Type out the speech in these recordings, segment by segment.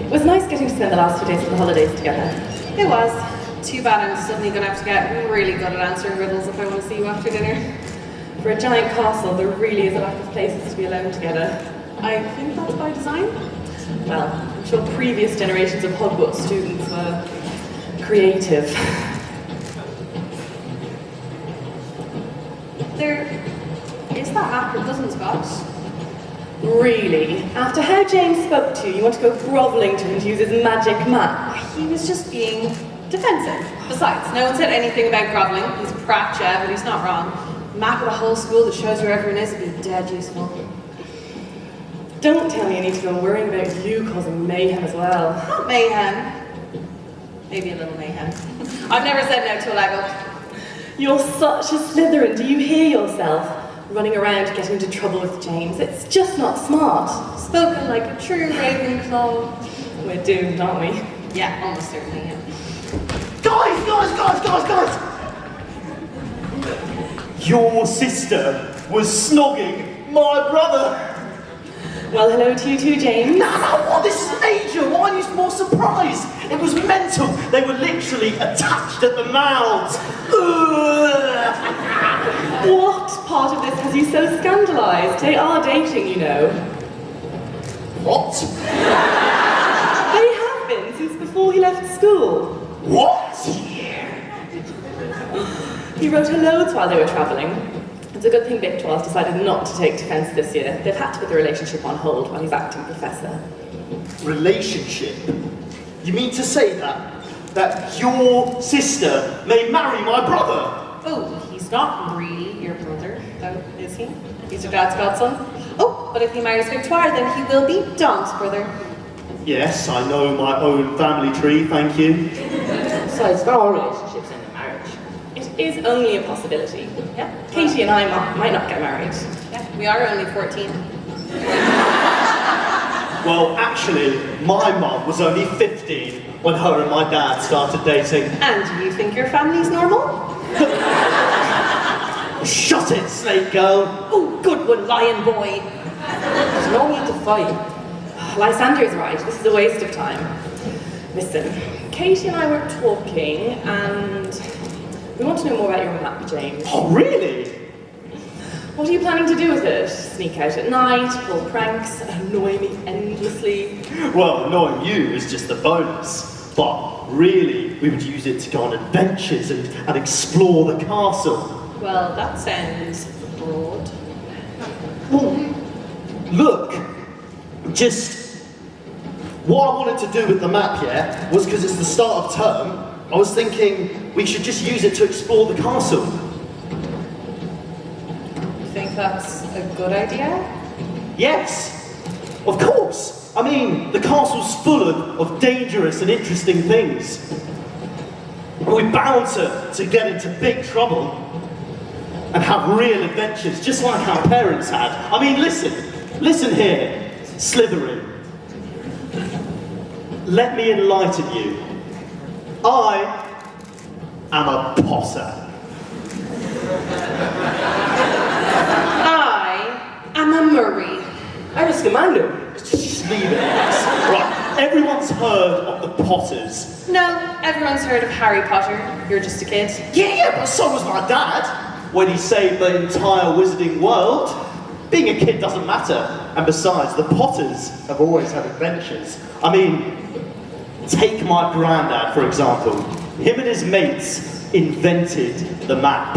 It was nice getting to spend the last 2 days of the holidays together. It was. Too bad I'm suddenly going to have to get really good at answering riddles if I want to see you after dinner. For a giant castle, there really is a lack of places to be alone together. I think that's by design. Well, I'm sure previous generations of Hogwarts students were creative. There is that map your cousin got. Really? After how James spoke to you, you want to go grovelling to him to use his magic map? He was just being defensive. Besides, no one said anything about grovelling. He's a prat, yeah, but he's not wrong. A map of the whole school that shows where everyone is would be dead useful. Don't tell me I need to go worrying about you causing mayhem as well. Not mayhem. Maybe a little mayhem. I've never said no to a leg up. You're such a Slytherin, do you hear yourself? Running around getting into trouble with James. It's just not smart. Spoken like a true Ravenclaw. We're doomed, aren't we? Yeah, almost certainly, yeah. Guys! Your sister was snogging my brother. Well, hello to you too, James. No, what? This is major. Why are you more surprised? It was mental. They were literally attached at the mouths. What part of this has you so scandalised? They are dating, you know. What? They have been since before he left school. What? He wrote her loads while they were travelling. It's a good thing Victor's decided not to take defence this year. They've had to put the relationship on hold while he's acting professor. Relationship? You mean to say that your sister may marry my brother? Oh, he's not really your brother, though, is he? He's your dad's godson. Oh, but if he marries Victoire, then he will be Dom's brother. Yes, I know my own family tree, thank you. Besides, there are relationships in a marriage. It is only a possibility. Yeah. Katie and I might not get married. Yeah, we are only 14. Well, actually, my mum was only 15 when her and my dad started dating. And do you think your family's normal? Shut it, snake girl! Oh, good one, lion boy. There's no need to fight. Lysander's right, this is a waste of time. Listen, Katie and I were talking, and we want to know more about your map, James. Oh, really? What are you planning to do with it? Sneak out at night, pull pranks, annoy me endlessly? Well, annoying you is just a bonus. But really, we would use it to go on adventures and explore the castle. Well, that sounds broad. Well, look, just what I wanted to do with the map, yeah, was because it's the start of term, I was thinking we should just use it to explore the castle. You think that's a good idea? Yes, of course. I mean, the castle's full of dangerous and interesting things. We're bound to get into big trouble and have real adventures, just like our parents had. I mean, listen here, Slytherin. Let me enlighten you. I am a Potter. I am a Murray. I'm a Scamander. Just leave it. Right, everyone's heard of the Potters. No, everyone's heard of Harry Potter. You're just a kid. Yeah, but so was my dad. When he saved the entire wizarding world. Being a kid doesn't matter. And besides, the Potters have always had adventures. I mean, take my granddad, for example. Him and his mates invented the map.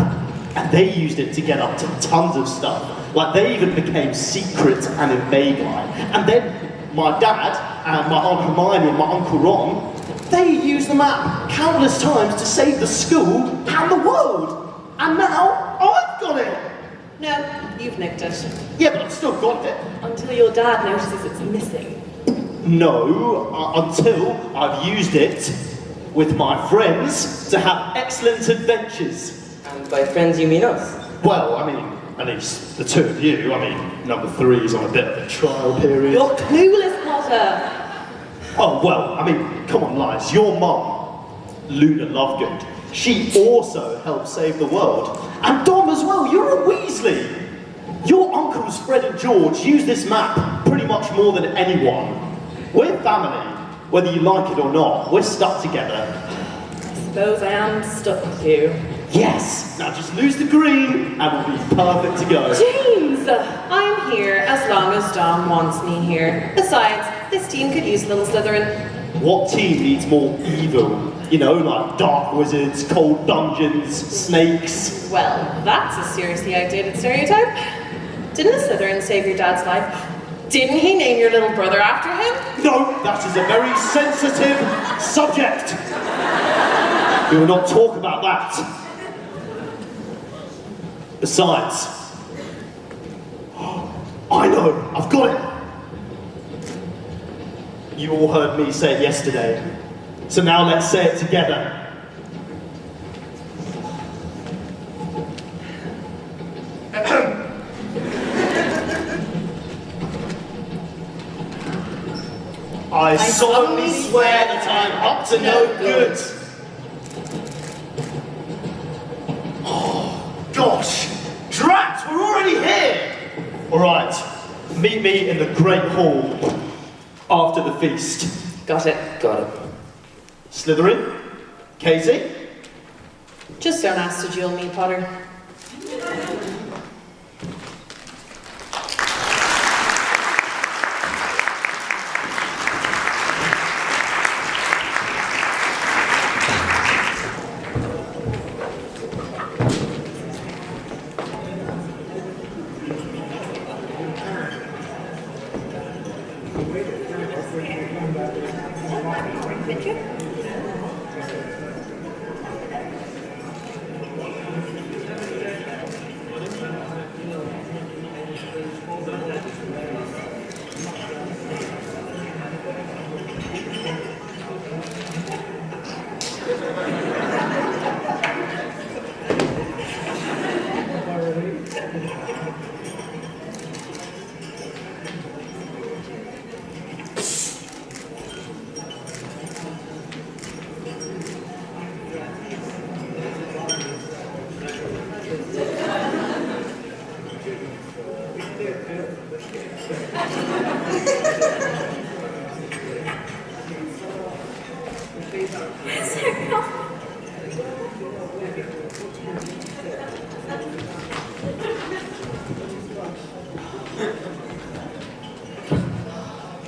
And they used it to get up to tons of stuff. Like, they even became secret and invading. And then my dad and my Aunt Hermione and my Uncle Ron, they used the map countless times to save the school and the world. And now I've got it. No, you've nicked it. Yeah, but I've still got it. Until your dad notices it's missing. No, until I've used it with my friends to have excellent adventures. And by friends, you mean us? Well, I mean, at least the two of you. I mean, number 3 is on a bit of a trial period. You're clueless, Potter! Oh, well, I mean, come on, Liz. Your mum, Luna Lovegood, she also helped save the world. And Dom as well, you're a Weasley. Your uncles Fred and George use this map pretty much more than anyone. We're family. Whether you like it or not, we're stuck together. I suppose I am stuck with you. Yes! Now just lose the green and we'll be perfect to go. James! I'm here as long as Dom wants me here. Besides, this team could use a little Slytherin. What team needs more evil? You know, like dark wizards, cold dungeons, snakes. Well, that's a seriously outdated stereotype. Didn't a Slytherin save your dad's life? Didn't he name your little brother after him? No, that is a very sensitive subject. We will not talk about that. Besides, I know, I've got it. You all heard me say it yesterday, so now let's say it together. I solemnly swear that I am up to no good. Oh, gosh. Drat, we're already here. All right, meet me in the Great Hall after the feast. Got it. Got it. Slytherin? Katie? Just don't ask to duel me, Potter.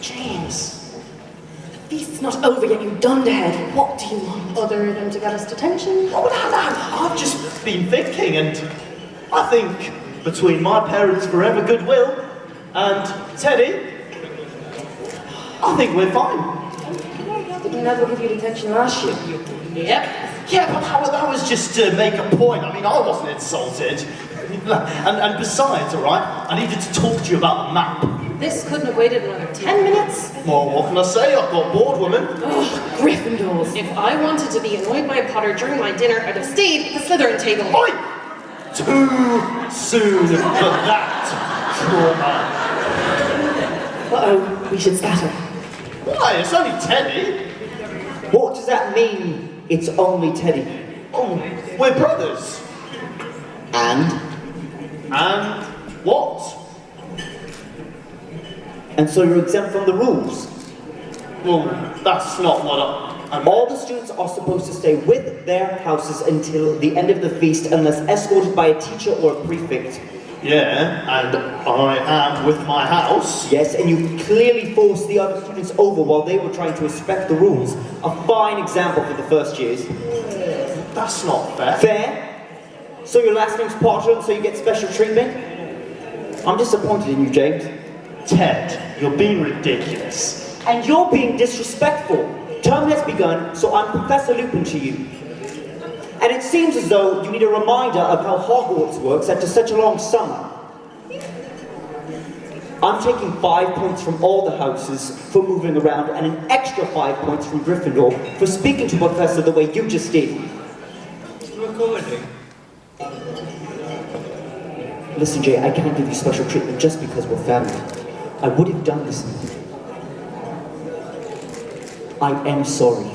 James, the feast's not over yet, you dunderhead. What do you want? Other than to get us detention? Oh, no, I've just been thinking, and I think between my parents' forever goodwill and Teddy, I think we're fine. Didn't never give you detention last year. Yep. Yeah, but that was just to make a point. I mean, I wasn't insulted. And besides, all right, I needed to talk to you about the map. This couldn't have waited another 10 minutes. Well, what can I say? I've got bored, woman. Oh, Gryffindors. If I wanted to be annoyed by a Potter during my dinner, I'd have stayed at the Slytherin table. Oi! Too soon for that trauma. Uh-oh, we should scatter. Why? It's only Teddy. What does that mean? It's only Teddy. Oh, we're brothers. And? And what? And so you're exempt from the rules. Well, that's not what I'm... All the students are supposed to stay with their houses until the end of the feast unless escorted by a teacher or a prefect. Yeah, and I am with my house. Yes, and you clearly forced the other students over while they were trying to respect the rules. A fine example for the first years. That's not fair. Fair? So your last name's Potter and so you get special treatment? I'm disappointed in you, James. Ted, you're being ridiculous. And you're being disrespectful. Term has begun, so I'm Professor Lupin to you. And it seems as though you need a reminder of how Hogwarts works after such a long summer. I'm taking 5 points from all the houses for moving around and an extra 5 points from Gryffindor for speaking to Professor the way you just did. Recording. Listen, Jay, I can't give you special treatment just because we're family. I would have done this. I am sorry.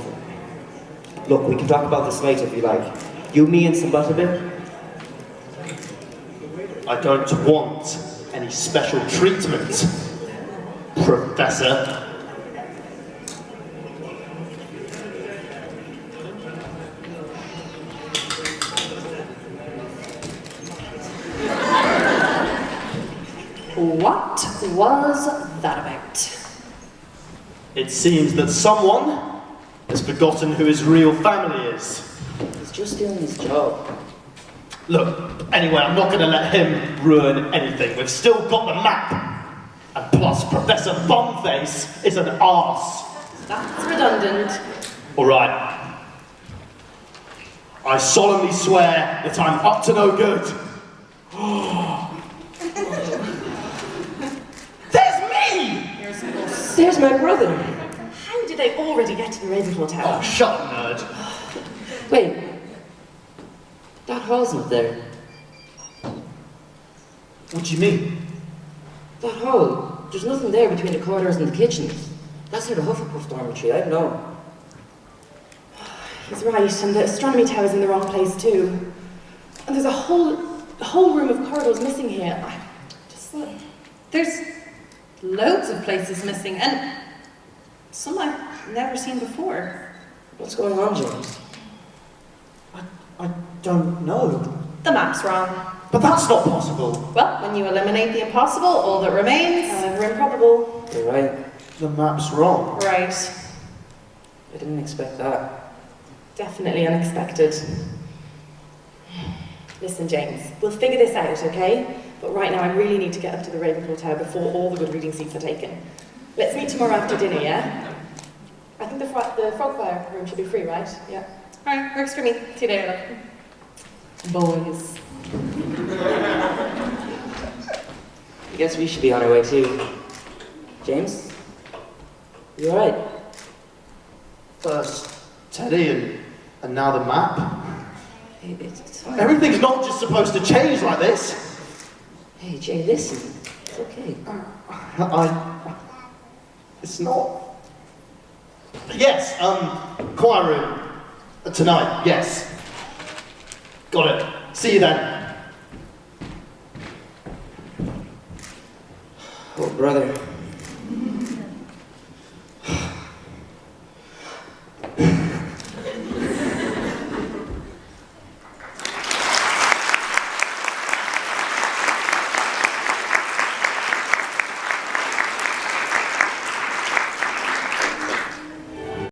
Look, we can talk about this later if you like. You, me, and some butterbeer? I don't want any special treatment, Professor. What was that about? It seems that someone has forgotten who his real family is. He's just doing his job. Look, anyway, I'm not going to let him ruin anything. We've still got the map. And plus, Professor Bumface is an arse. That's redundant. All right. I solemnly swear that I'm up to no good. There's me! There's my brother. How did they already get to the Ravenclaw Tower? Oh, shut up, nerd. Wait. That hall's not there. What do you mean? That hall. There's nothing there between the corridors and the kitchens. That's near the Hufflepuff dormitory, I know. He's right, and the astronomy tower's in the wrong place too. And there's a whole room of corridors missing here. There's loads of places missing, and some I've never seen before. What's going on, James? I don't know. The map's wrong. But that's not possible. Well, when you eliminate the impossible, all that remains... However improbable. You're right. The map's wrong. Right. I didn't expect that. Definitely unexpected. Listen, James, we'll figure this out, okay? But right now I really need to get up to the Ravenclaw Tower before all the good reading seats are taken. Let's meet tomorrow after dinner, yeah? I think the Frogfire room should be free, right? Yeah. Alright, works for me. See you later. Boys. I guess we should be on our way too. James? You alright? First Teddy and now the map. It's fine. Everything's not just supposed to change like this. Hey, Jay, listen. It's okay. It's not. Yes, choir room. Tonight, yes. Got it. See you then. Oh, brother.